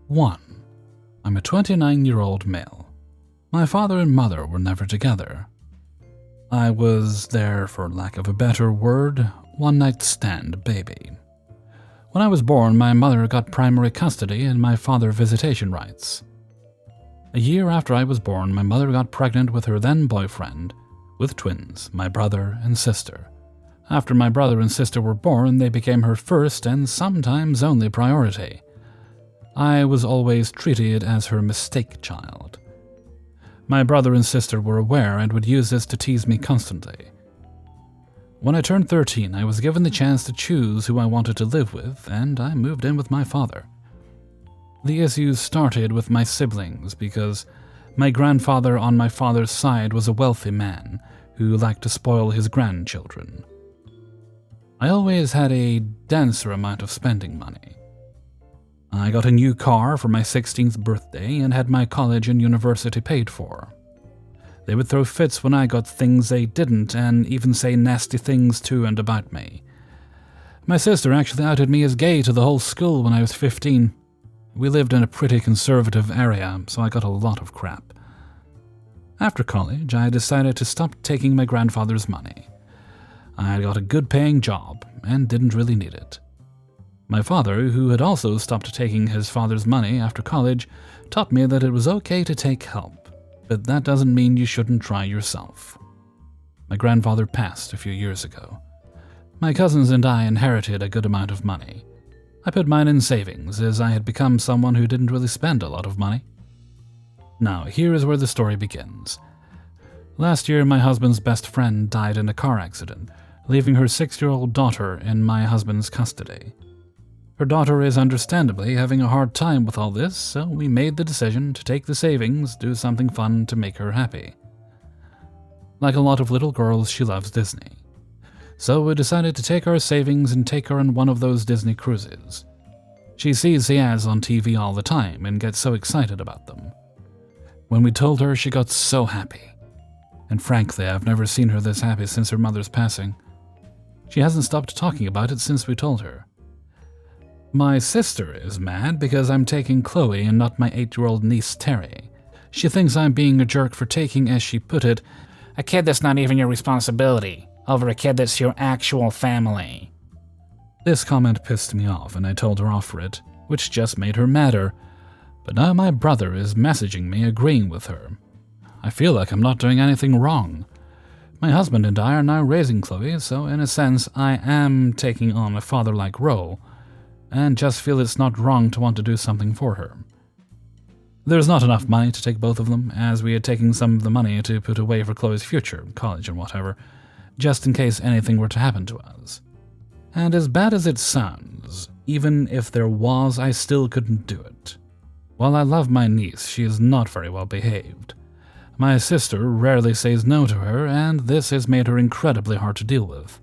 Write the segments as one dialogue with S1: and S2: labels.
S1: 1. I'm a 29-year-old male. My father and mother were never together. I was there, for lack of a better word, one-night stand baby. When I was born, my mother got primary custody and my father visitation rights. A year after I was born, my mother got pregnant with her then-boyfriend, with twins, my brother and sister. After my brother and sister were born, they became her first and sometimes only priority. I was always treated as her mistake child. My brother and sister were aware and would use this to tease me constantly. When I turned 13, I was given the chance to choose who I wanted to live with, and I moved in with my father. The issues started with my siblings because my grandfather on my father's side was a wealthy man who liked to spoil his grandchildren. I always had a denser amount of spending money. I got a new car for my 16th birthday and had my college and university paid for. They would throw fits when I got things they didn't and even say nasty things to and about me. My sister actually outed me as gay to the whole school when I was 15. We lived in a pretty conservative area, so I got a lot of crap. After college, I decided to stop taking my grandfather's money. I got a good-paying job and didn't really need it. My father, who had also stopped taking his father's money after college, taught me that it was okay to take help, but that doesn't mean you shouldn't try yourself. My grandfather passed a few years ago. My cousins and I inherited a good amount of money. I put mine in savings, as I had become someone who didn't really spend a lot of money. Now, here is where the story begins. Last year, my husband's best friend died in a car accident, leaving her 6-year-old daughter in my husband's custody. Her daughter is understandably having a hard time with all this, so we made the decision to take the savings, do something fun to make her happy. Like a lot of little girls, she loves Disney. So we decided to take our savings and take her on one of those Disney cruises. She sees the ads on TV all the time and gets so excited about them. When we told her, she got so happy. And frankly, I've never seen her this happy since her mother's passing. She hasn't stopped talking about it since we told her. My sister is mad because I'm taking Chloe and not my 8-year-old niece Terry. She thinks I'm being a jerk for taking, as she put it, a kid that's not even your responsibility, over a kid that's your actual family. This comment pissed me off and I told her off for it, which just made her madder. But now my brother is messaging me agreeing with her. I feel like I'm not doing anything wrong. My husband and I are now raising Chloe, so in a sense I am taking on a father-like role, and just feel it's not wrong to want to do something for her. There's not enough money to take both of them, as we had taken some of the money to put away for Chloe's future, college and whatever, just in case anything were to happen to us. And as bad as it sounds, even if there was, I still couldn't do it. While I love my niece, she is not very well behaved. My sister rarely says no to her, and this has made her incredibly hard to deal with.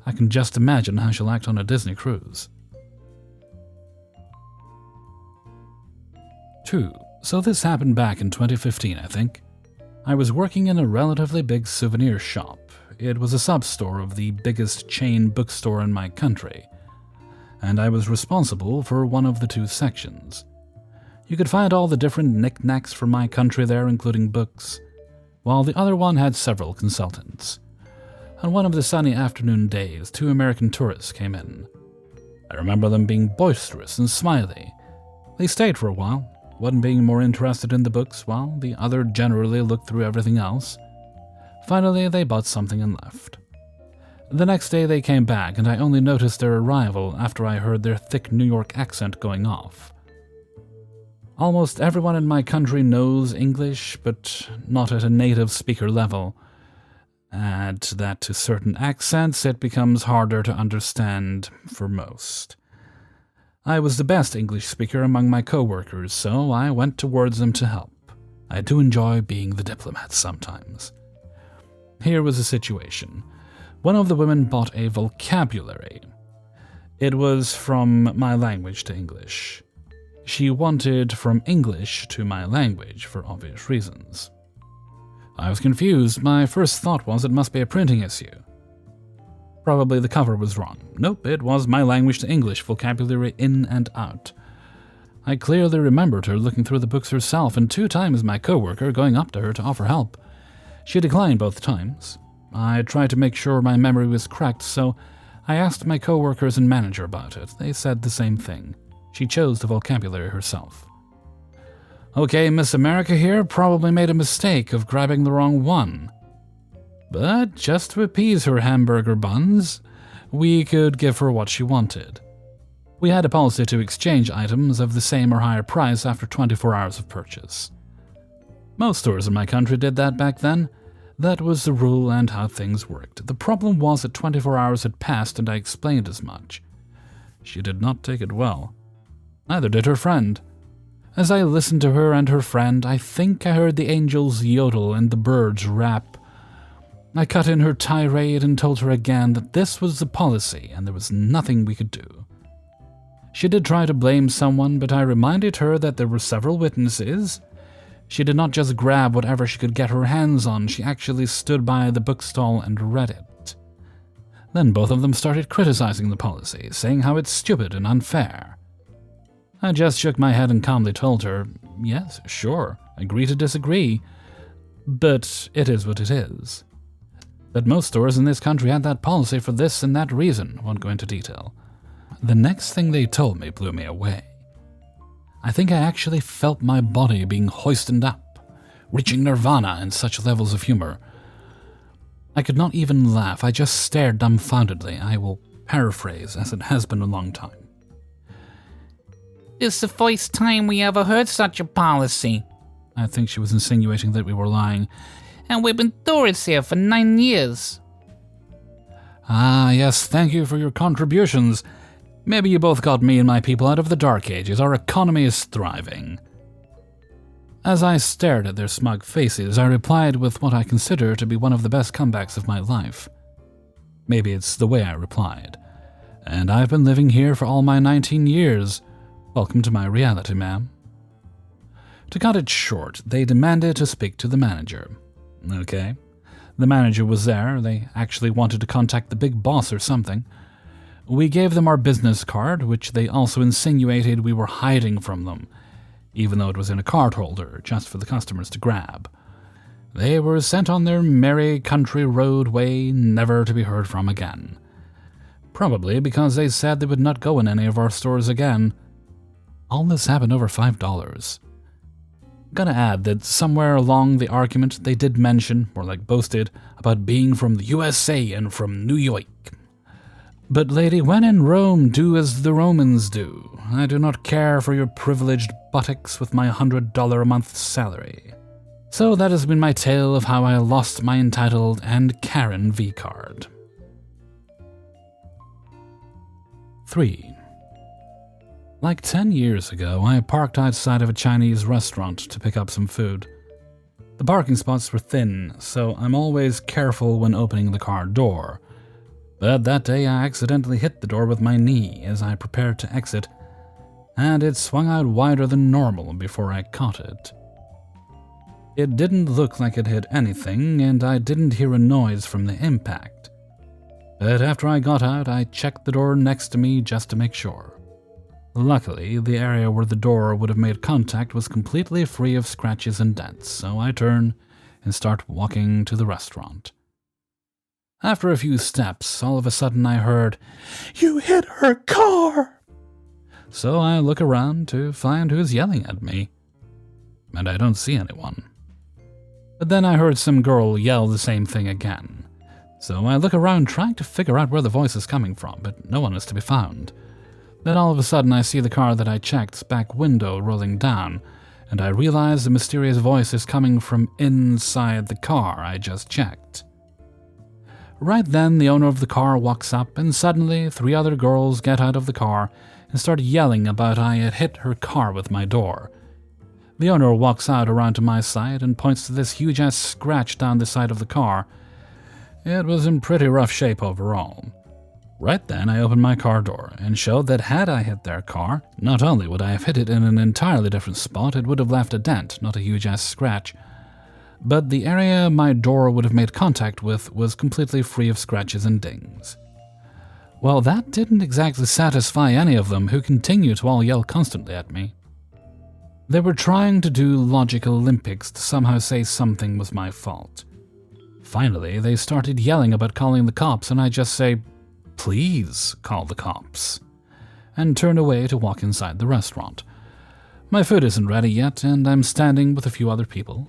S1: I can just imagine how she'll act on a Disney cruise. 2. So this happened back in 2015, I think. I was working in a relatively big souvenir shop. It was a sub-store of the biggest chain bookstore in my country, and I was responsible for one of the 2 sections. You could find all the different knickknacks from my country there, including books, while the other one had several consultants. On one of the sunny afternoon days, 2 American tourists came in. I remember them being boisterous and smiley. They stayed for a while, one being more interested in the books, while the other generally looked through everything else. Finally, they bought something and left. The next day they came back, and I only noticed their arrival after I heard their thick New York accent going off. Almost everyone in my country knows English, but not at a native speaker level. Add that to certain accents, it becomes harder to understand for most. I was the best English speaker among my co-workers, so I went towards them to help. I do enjoy being the diplomat sometimes. Here was the situation. One of the women bought a vocabulary. It was from my language to English. She wanted from English to my language for obvious reasons. I was confused. My first thought was it must be a printing issue. Probably the cover was wrong. Nope, it was my language to English vocabulary in and out. I clearly remembered her looking through the books herself and 2 times my coworker going up to her to offer help. She declined both times. I tried to make sure my memory was correct, so I asked my coworkers and manager about it. They said the same thing. She chose the vocabulary herself. Okay, Miss America here probably made a mistake of grabbing the wrong one. But just to appease her hamburger buns, we could give her what she wanted. We had a policy to exchange items of the same or higher price after 24 hours of purchase. Most stores in my country did that back then. That was the rule and how things worked. The problem was that 24 hours had passed and I explained as much. She did not take it well. Neither did her friend. As I listened to her and her friend, I think I heard the angels yodel and the birds rap. I cut in her tirade and told her again that this was the policy and there was nothing we could do. She did try to blame someone, but I reminded her that there were several witnesses. She did not just grab whatever she could get her hands on, she actually stood by the bookstall and read it. Then both of them started criticizing the policy, saying how it's stupid and unfair. I just shook my head and calmly told her, yes, sure, agree to disagree, but it is what it is. That most stores in this country had that policy for this and that reason, won't go into detail. The next thing they told me blew me away. I think I actually felt my body being hoisted up, reaching nirvana in such levels of humor. I could not even laugh, I just stared dumbfoundedly. I will paraphrase, as it has been a long time.
S2: It's the first time we ever heard such a policy.
S1: I think she was insinuating that we were lying.
S2: And we've been tourists here for 9 years.
S1: Ah, yes, thank you for your contributions. Maybe you both got me and my people out of the dark ages. Our economy is thriving. As I stared at their smug faces, I replied with what I consider to be one of the best comebacks of my life. Maybe it's the way I replied. And I've been living here for all my 19 years. Welcome to my reality, ma'am. To cut it short, they demanded to speak to the manager. Okay. The manager was there. They actually wanted to contact the big boss or something. We gave them our business card, which they also insinuated we were hiding from them, even though it was in a card holder, just for the customers to grab. They were sent on their merry country road way, never to be heard from again. Probably because they said they would not go in any of our stores again. All this happened over $5. Gotta add that somewhere along the argument they did mention, or like boasted, about being from the USA and from New York. But lady, when in Rome, do as the Romans do. I do not care for your privileged buttocks with my $100 a month salary. So that has been my tale of how I lost my entitled and Karen V card. 3. Like 10 years ago, I parked outside of a Chinese restaurant to pick up some food. The parking spots were thin, so I'm always careful when opening the car door. But that day I accidentally hit the door with my knee as I prepared to exit, and it swung out wider than normal before I caught it. It didn't look like it hit anything, and I didn't hear a noise from the impact. But after I got out, I checked the door next to me just to make sure. Luckily, the area where the door would have made contact was completely free of scratches and dents, so I turn and start walking to the restaurant. After a few steps, all of a sudden I heard, "You hit her car!" So I look around to find who's yelling at me, and I don't see anyone. But then I heard some girl yell the same thing again, so I look around trying to figure out where the voice is coming from, but no one is to be found. Then all of a sudden I see the car that I checked's back window rolling down, and I realize the mysterious voice is coming from inside the car I just checked. Right then, the owner of the car walks up, and suddenly 3 other girls get out of the car and start yelling about I had hit her car with my door. The owner walks out around to my side and points to this huge-ass scratch down the side of the car. It was in pretty rough shape overall. Right then, I opened my car door and showed that had I hit their car, not only would I have hit it in an entirely different spot, it would have left a dent, not a huge-ass scratch, but the area my door would have made contact with was completely free of scratches and dings. Well, that didn't exactly satisfy any of them, who continued to all yell constantly at me. They were trying to do logic Olympics to somehow say something was my fault. Finally, they started yelling about calling the cops, and I just say, "Please call the cops," and turn away to walk inside the restaurant. My food isn't ready yet, and I'm standing with a few other people,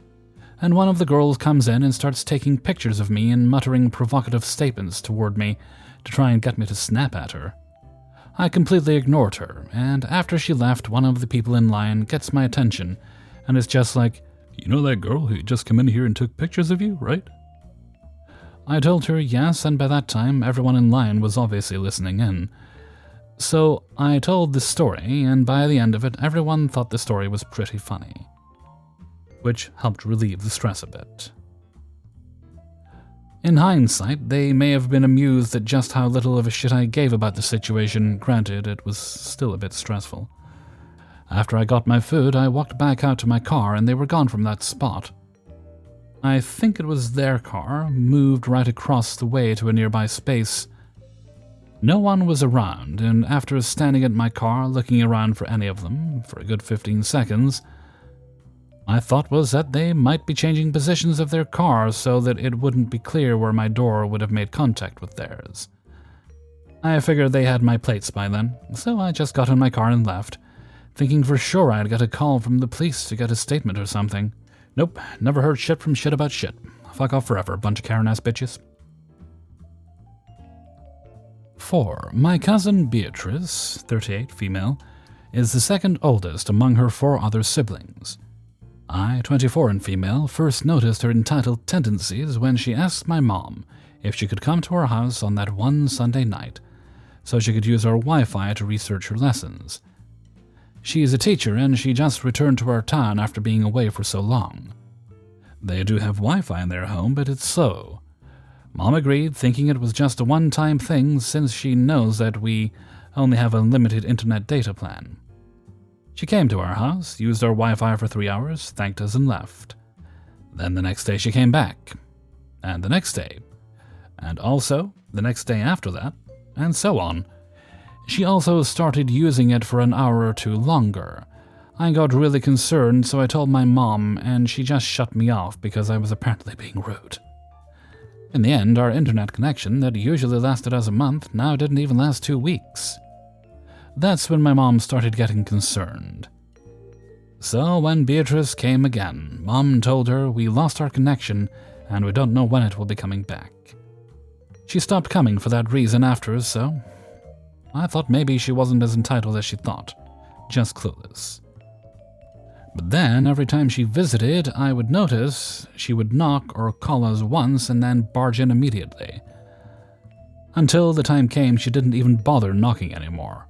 S1: and one of the girls comes in and starts taking pictures of me and muttering provocative statements toward me to try and get me to snap at her. I completely ignored her, and after she left, one of the people in line gets my attention and is just like, "You know that girl who just came in here and took pictures of you, right?" I told her yes, and by that time, everyone in line was obviously listening in. So I told the story, and by the end of it, everyone thought the story was pretty funny, which helped relieve the stress a bit. In hindsight, they may have been amused at just how little of a shit I gave about the situation. Granted, it was still a bit stressful. After I got my food, I walked back out to my car, and they were gone from that spot. I think it was their car, moved right across the way to a nearby space. No one was around, and after standing at my car looking around for any of them for a good 15 seconds, my thought was that they might be changing positions of their cars so that it wouldn't be clear where my door would have made contact with theirs. I figured they had my plates by then, so I just got in my car and left, thinking for sure I'd get a call from the police to get a statement or something. Nope, never heard shit from shit about shit. Fuck off forever, bunch of Karen-ass bitches. 4. My cousin Beatrice, 38, female, is the second oldest among her 4 other siblings. I, 24 and female, first noticed her entitled tendencies when she asked my mom if she could come to our house on that one Sunday night so she could use our Wi-Fi to research her lessons. She is a teacher and she just returned to our town after being away for so long. They do have Wi-Fi in their home, but it's slow. Mom agreed, thinking it was just a one-time thing since she knows that we only have a limited internet data plan. She came to our house, used our Wi-Fi for 3 hours, thanked us and left. Then the next day she came back, and the next day, and also the next day after that, and so on. She also started using it for an hour or two longer. I got really concerned, so I told my mom, and she just shut me off because I was apparently being rude. In the end, our internet connection that usually lasted us a month now didn't even last 2 weeks. That's when my mom started getting concerned. So when Beatrice came again, Mom told her we lost our connection and we don't know when it will be coming back. She stopped coming for that reason after, so I thought maybe she wasn't as entitled as she thought, just clueless. But then, every time she visited, I would notice she would knock or call us once and then barge in immediately. Until the time came she didn't even bother knocking anymore.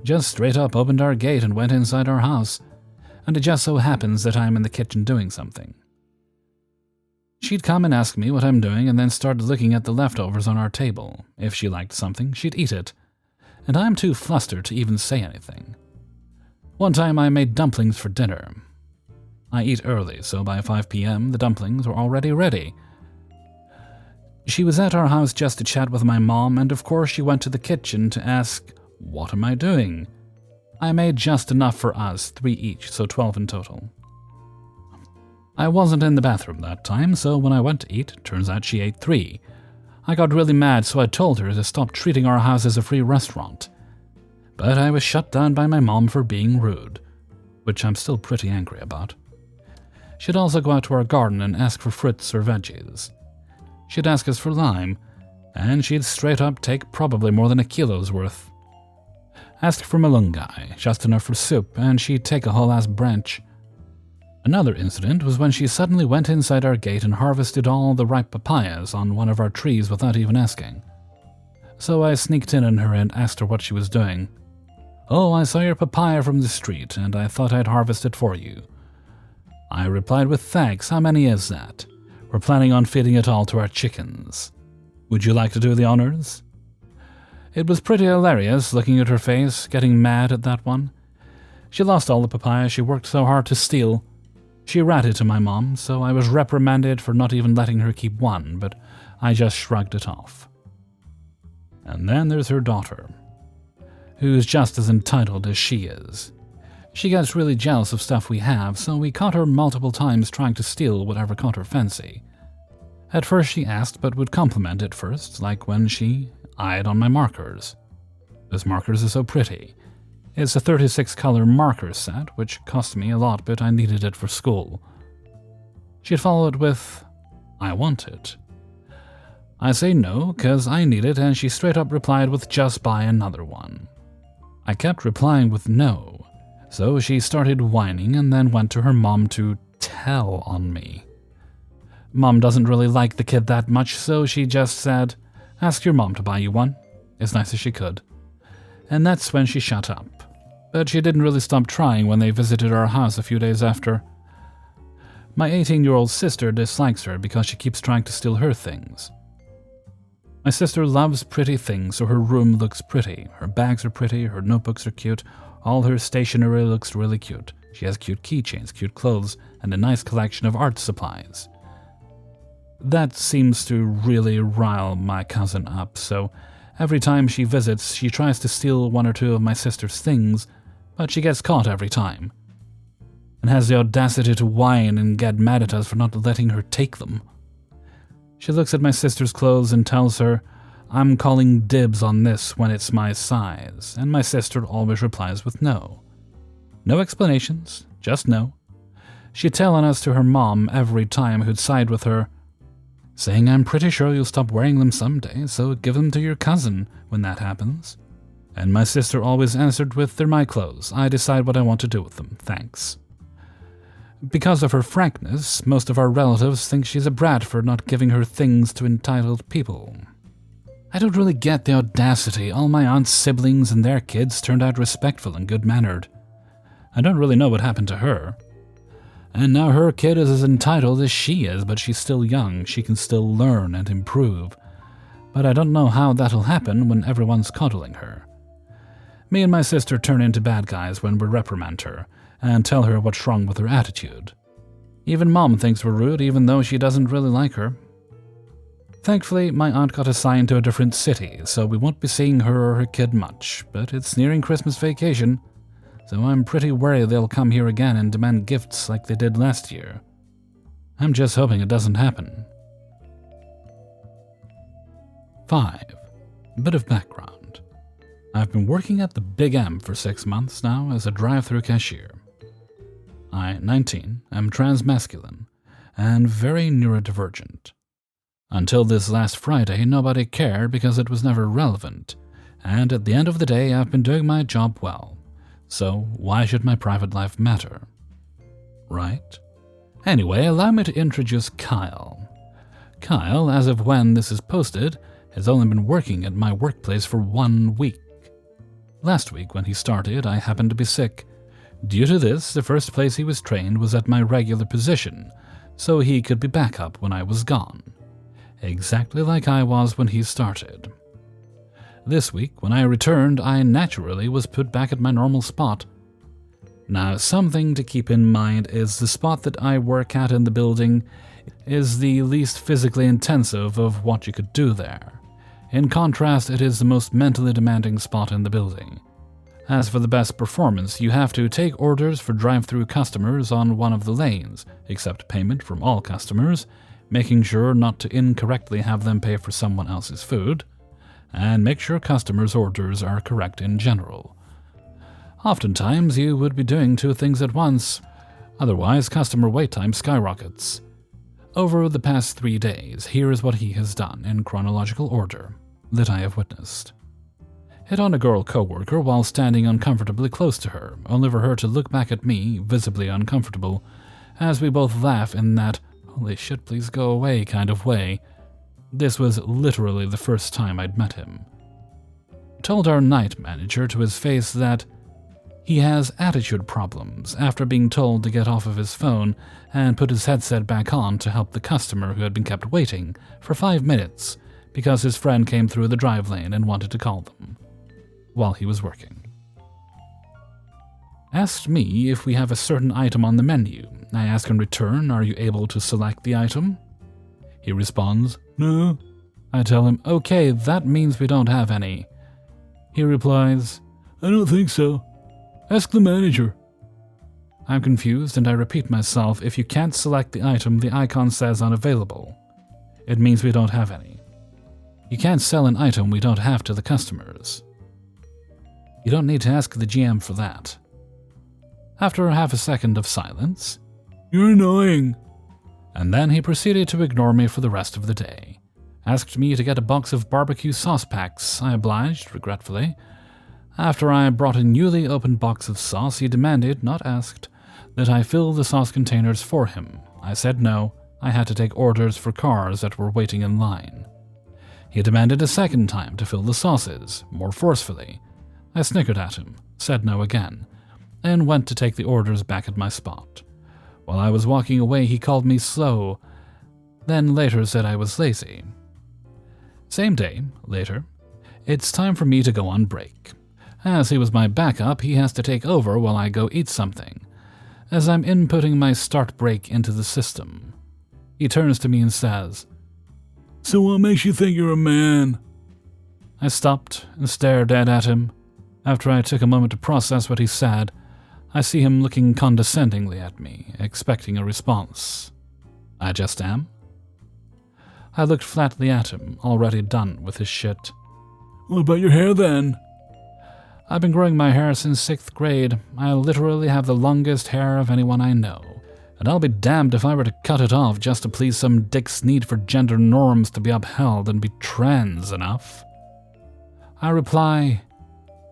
S1: Just straight up opened our gate and went inside our house, and it just so happens that I'm in the kitchen doing something. She'd come and ask me what I'm doing and then start looking at the leftovers on our table. If she liked something, she'd eat it, and I'm too flustered to even say anything. One time I made dumplings for dinner. I eat early, so by 5 p.m. the dumplings were already ready. She was at our house just to chat with my mom, and of course she went to the kitchen to ask, "What am I doing?" I made just enough for us, 3 each, so 12 in total. I wasn't in the bathroom that time, so when I went to eat, turns out she ate 3. I got really mad, so I told her to stop treating our house as a free restaurant. But I was shut down by my mom for being rude, which I'm still pretty angry about. She'd also go out to our garden and ask for fruits or veggies. She'd ask us for lime, and she'd straight up take probably more than a kilo's worth. Ask for malungai, just enough for soup, and she'd take a whole ass branch. Another incident was when she suddenly went inside our gate and harvested all the ripe papayas on one of our trees without even asking. So I sneaked in on her and asked her what she was doing. "Oh, I saw your papaya from the street, and I thought I'd harvest it for you." I replied with thanks. "How many is that? We're planning on feeding it all to our chickens. Would you like to do the honors?" It was pretty hilarious looking at her face, getting mad at that one. She lost all the papaya she worked so hard to steal. She ratted to my mom, so I was reprimanded for not even letting her keep one, but I just shrugged it off. And then there's her daughter, who's just as entitled as she is. She gets really jealous of stuff we have, so we caught her multiple times trying to steal whatever caught her fancy. At first she asked but would compliment it first, like when she eyed on my markers. Those markers are so pretty. It's a 36-color marker set, which cost me a lot, but I needed it for school. She'd follow it with, "I want it." I say no, 'cause I need it, and she straight up replied with, "Just buy another one." I kept replying with no, so she started whining and then went to her mom to tell on me. Mom doesn't really like the kid that much, so she just said, "Ask your mom to buy you one," as nice as she could. And that's when she shut up. But she didn't really stop trying when they visited our house a few days after. My 18-year-old sister dislikes her because she keeps trying to steal her things. My sister loves pretty things, so her room looks pretty. Her bags are pretty, her notebooks are cute, all her stationery looks really cute. She has cute keychains, cute clothes, and a nice collection of art supplies. That seems to really rile my cousin up, so every time she visits, she tries to steal one or two of my sister's things, but she gets caught every time, and has the audacity to whine and get mad at us for not letting her take them. She looks at my sister's clothes and tells her, "I'm calling dibs on this when it's my size," and my sister always replies with no. No explanations, just no. She'd tell on us to her mom every time who'd side with her, saying, "I'm pretty sure you'll stop wearing them someday, so give them to your cousin when that happens." And my sister always answered with, "They're my clothes. I decide what I want to do with them. Thanks." Because of her frankness, most of our relatives think she's a brat for not giving her things to entitled people. I don't really get the audacity. All my aunt's siblings and their kids turned out respectful and good-mannered. I don't really know what happened to her. And now her kid is as entitled as she is, but she's still young. She can still learn and improve. But I don't know how that'll happen when everyone's coddling her. Me and my sister turn into bad guys when we reprimand her and tell her what's wrong with her attitude. Even Mom thinks we're rude, even though she doesn't really like her. Thankfully, my aunt got assigned to a different city, so we won't be seeing her or her kid much, but it's nearing Christmas vacation, so I'm pretty worried they'll come here again and demand gifts like they did last year. I'm just hoping it doesn't happen. 5. Bit of background. I've been working at the Big M for 6 months now as a drive-thru cashier. I, 19, am transmasculine and very neurodivergent. Until this last Friday, nobody cared because it was never relevant, and at the end of the day, I've been doing my job well. So why should my private life matter? Right? Anyway, allow me to introduce Kyle. Kyle, as of when this is posted, has only been working at my workplace for 1 week. Last week, when he started, I happened to be sick. Due to this, the first place he was trained was at my regular position, so he could be back up when I was gone. Exactly like I was when he started. This week, when I returned, I naturally was put back at my normal spot. Now, something to keep in mind is the spot that I work at in the building is the least physically intensive of what you could do there. In contrast, it is the most mentally demanding spot in the building. As for the best performance, you have to take orders for drive-thru customers on one of the lanes, accept payment from all customers, making sure not to incorrectly have them pay for someone else's food, and make sure customers' orders are correct in general. Oftentimes, you would be doing 2 things at once, otherwise customer wait time skyrockets. Over the past 3 days, here is what he has done in chronological order that I have witnessed. Hit on a girl coworker while standing uncomfortably close to her, only for her to look back at me, visibly uncomfortable, as we both laugh in that "holy shit, please go away" kind of way. This was literally the first time I'd met him. Told our night manager to his face that he has attitude problems after being told to get off of his phone and put his headset back on to help the customer who had been kept waiting for 5 minutes because his friend came through the drive lane and wanted to call them while he was working. Asked me if we have a certain item on the menu. I ask in return, "Are you able to select the item?" He responds, "No." I tell him, "Okay, that means we don't have any." He replies, "I don't think so. Ask the manager." I'm confused and I repeat myself, if you can't select the item, the icon says unavailable. It means we don't have any. You can't sell an item we don't have to the customers. You don't need to ask the GM for that. After half a second of silence, "You're annoying." And then he proceeded to ignore me for the rest of the day. Asked me to get a box of barbecue sauce packs. I obliged, regretfully. After I brought a newly opened box of sauce, he demanded, not asked, that I fill the sauce containers for him. I said no, I had to take orders for cars that were waiting in line. He demanded a second time to fill the sauces, more forcefully. I snickered at him, said no again, and went to take the orders back at my spot. While I was walking away, he called me slow, then later said I was lazy. Same day, later, it's time for me to go on break. As he was my backup, he has to take over while I go eat something, as I'm inputting my start break into the system. He turns to me and says, "So what makes you think you're a man?" I stopped and stared dead at him. After I took a moment to process what he said, I see him looking condescendingly at me, expecting a response. I just am. I looked flatly at him, already done with his shit. "What about your hair then?" "I've been growing my hair since 6th grade. I literally have the longest hair of anyone I know. And I'll be damned if I were to cut it off just to please some dick's need for gender norms to be upheld and be trans enough." I reply,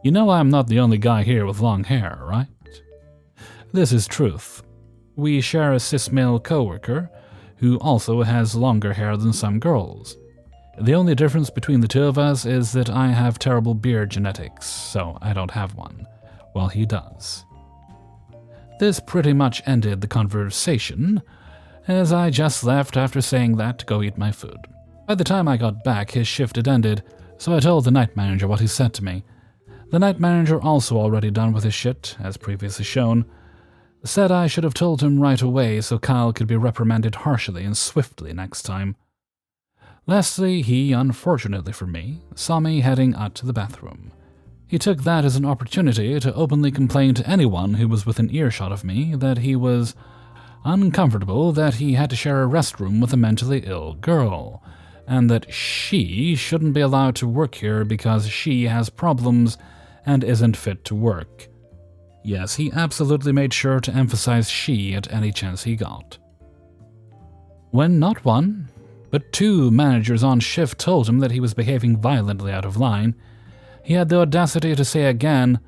S1: "You know I'm not the only guy here with long hair, right?" This is truth. We share a cis-male coworker who also has longer hair than some girls. The only difference between the two of us is that I have terrible beard genetics, so I don't have one, while he does. This pretty much ended the conversation, as I just left after saying that to go eat my food. By the time I got back, his shift had ended, so I told the night manager what he said to me. The night manager, also already done with his shit, as previously shown, said I should have told him right away so Kyle could be reprimanded harshly and swiftly next time. Lastly, he, unfortunately for me, saw me heading out to the bathroom. He took that as an opportunity to openly complain to anyone who was within earshot of me that he was uncomfortable that he had to share a restroom with a mentally ill girl, and that she shouldn't be allowed to work here because she has problems and isn't fit to work. Yes, he absolutely made sure to emphasize she at any chance he got. When not one, but 2 managers on shift told him that he was behaving violently out of line, he had the audacity to say again,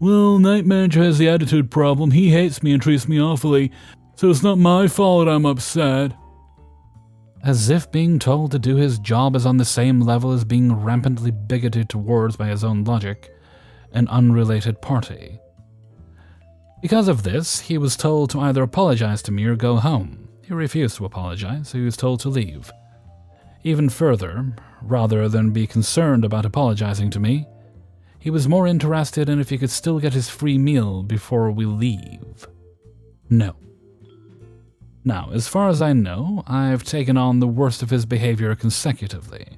S1: "Well, night manager has the attitude problem. He hates me and treats me awfully, so it's not my fault I'm upset." As if being told to do his job is on the same level as being rampantly bigoted towards, by his own logic, an unrelated party. Because of this, he was told to either apologize to me or go home. He refused to apologize, so he was told to leave. Even further, rather than be concerned about apologizing to me, he was more interested in if he could still get his free meal before we leave. No. Now, as far as I know, I've taken on the worst of his behavior consecutively,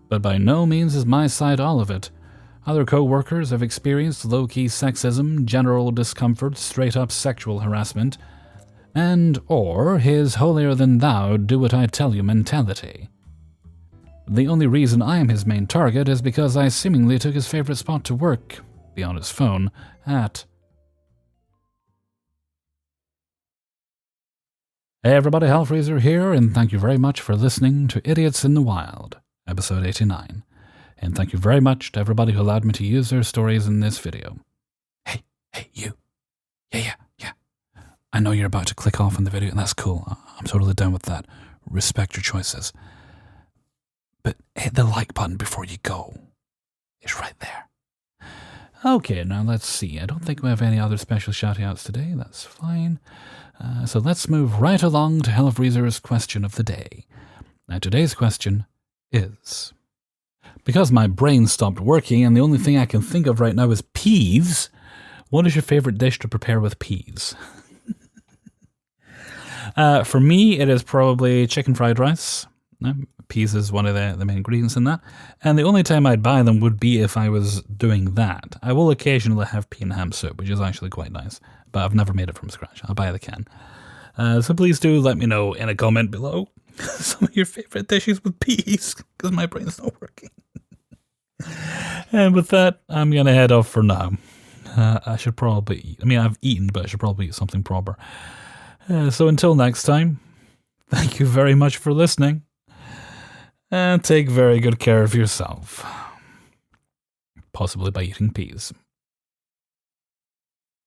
S1: but by no means is my side all of it. Other co-workers have experienced low-key sexism, general discomfort, straight-up sexual harassment, and or his holier-than-thou, do-what-I-tell-you mentality. The only reason I am his main target is because I seemingly took his favorite spot to work, be on his phone, at. Hey everybody, Hellfreezer here, and thank you very much for listening to Idiots in the Wild, episode 89. And thank you very much to everybody who allowed me to use their stories in this video. Hey, you. Yeah. I know you're about to click off on the video, and that's cool. I'm totally done with that. Respect your choices. But hit the like button before you go. It's right there. Okay, now let's see. I don't think we have any other special shout-outs today. That's fine. So let's move right along to Hellfreezer's question of the day. Now today's question is, because my brain stopped working and the only thing I can think of right now is peas, what is your favorite dish to prepare with peas? For me, it is probably chicken fried rice. Peas is one of the main ingredients in that. And the only time I'd buy them would be if I was doing that. I will occasionally have pea and ham soup, which is actually quite nice. But I've never made it from scratch. I'll buy the can. So please do let me know in a comment below some of your favorite dishes with peas, because my brain's not working. And with that, I'm going to head off for now. I should probably eat. I mean, I've eaten, but I should probably eat something proper. So until next time, thank you very much for listening. And take very good care of yourself. Possibly by eating peas.